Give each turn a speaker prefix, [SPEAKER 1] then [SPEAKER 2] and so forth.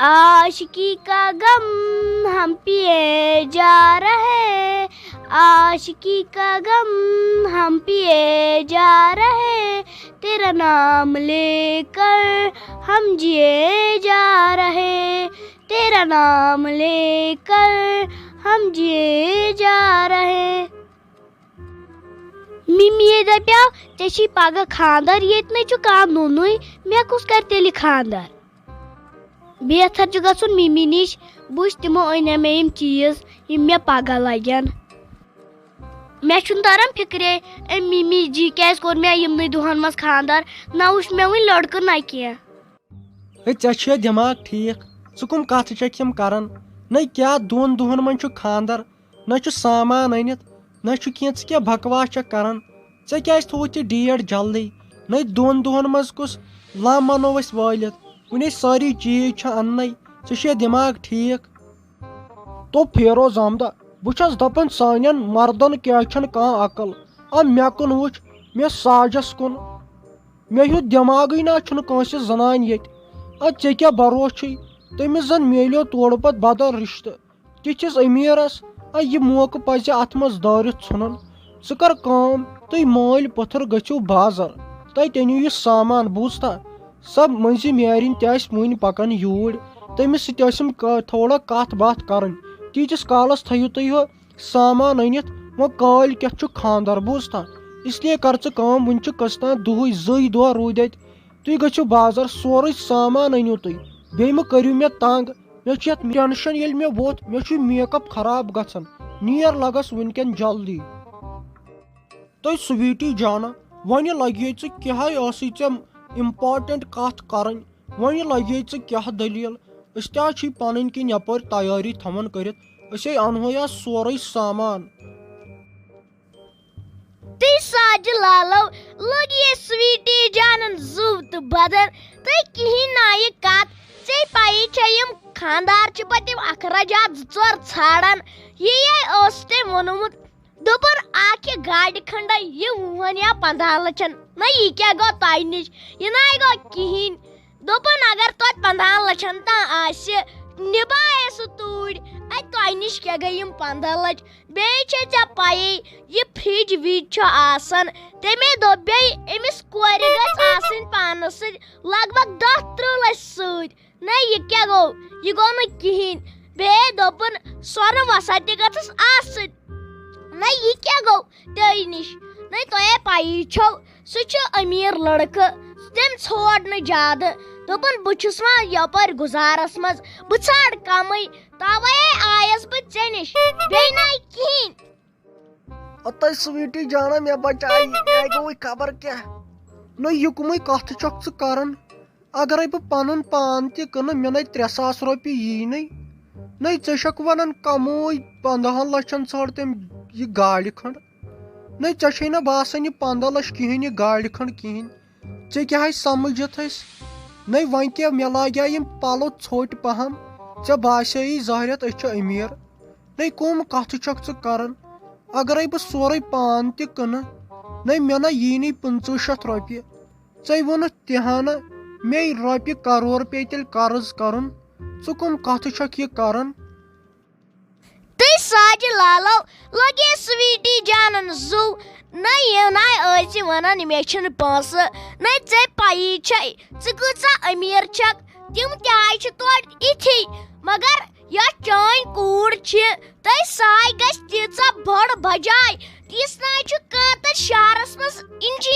[SPEAKER 1] आशिकी का गम हम पिए जा रहे, आशिकी का गम हम पिए जा रहे, तेरा नाम लेकर हम जिए जा रहे, तेरा नाम लेकर हम जिए जा रहे. मिमी दप्याव चे पगह खानदार येत न कानून मे कुस कर तेल खानदार. बेहतर गुन मिमी नश बुझ तमो अन मे चीज मे पगह लगन. मे तारान फिक्रे मिमी जी क्या कोर मे यमन दुहन मज खानदार ना वुच मे वन लड़क ना कह.
[SPEAKER 2] चे दिमाग ठीक च कम कत करान न क्या दोन दुहन मन खानदार न सामान अनित न क्या बकवास करान. ऐ क्या थोत डेट जल्दी न दोन दुहन मज कुस लम मनो वालित वने सारी चीज अन्ने. ऐ दिमाग ठीक तो फेरोज अहमदा बस दपान सान मर्दन क्या अकल. मे कुन वुच मे साजस कुन मे हूँ दिमाग ना जनान ये. ऐ क्या भरोस तमिस जन मिलो तोड़ पत बदल रिश्त तिस अमीरस यह मौक पज अत मज दारित नुन. कर काम तुम माल पत्थर गो बाजार तत अनु यह सामान बूझता सब मंजी मेरिन वन पकान यूर तमिस सम थोड़ा कत बात कर तीस कालस थो तुम सामान अनित वो काल क्या खानदार बूझता. इसलिए कर काम वन कस्तान दुह जई दह रूद तुम गो बाजार सोरे सामान अनु तुम बे मे करू मे तंग. मे टेंशन ये मे वोत मे मेकअप खराब गसन नीर लगस वनकन जल्दी. तो स्वीटी जाना वन लगे क्या इम्पार्टेंट कत कर वन लगे क्या दलील पन किन यपर तैयारी थवन कर अनहो सोरे सामान.
[SPEAKER 1] साज लालो लगे स्वीटी जानन जू तो बदल तो कहीं ना ये कत ऐ पाई यम खानदार पम अखराजात जोर छाड़ान. ये तम वोनमुत दोपन आख गाड़ खंड यह 10 या 15 लचन ना यह क्या गो तय नश यह ना गो कहीं. दोपन अगर तो 15 लचन ता निभाए सह तूर तय नश क्या गई 15 लच. बे पाई यह फ्रिज विज तमे दोपे अमिस कोर गई पान स लगभग 10-30 लच सत ना यह क्या गो यह गो न कहीं. बे दोपन स्वन वसा तस ना यह क्या गो तय नश ना तुह पाई छो सह अमीर लड़क तम छोड़ न ज्यादा दोपन बहुस वा यपर गुजारस मज बह कम तवे आयस बे नश बे ना कहीं.
[SPEAKER 2] अत स्वीटी जाना मे बचाई मे गो खबर क्या न युकम कत कर. अगर बह पन पान तन मे 3,000 रुपये यी न ऐक वन कमोई 15 लचन षड़ तम यह गाड़ खंड न ऐ ना बासान यह 15 लच कहें यह गाड़ खंड कहें. ऐ क्या समझत न वन क्या मे लगे पलो छोट पहम ऐ बासी जहरियत अमीर न कम कत कर. अगर बह सोरे पान तन न मे ना यी न 65 रुपये. ऐ वोन तहना मे रुपये करोड़ पे तेल कर्ज कर. कम कत यह कर.
[SPEAKER 1] साज लालो लगे स्वीटी जानन जू न ये ना वन मे पास न ऐ पाई कचा अमीर छक तम त्याय तोड़ इथी मगर यह चान कूड़ तय साय गीचा बड़ बजाय तीस ना शहरस मज इंजीनियर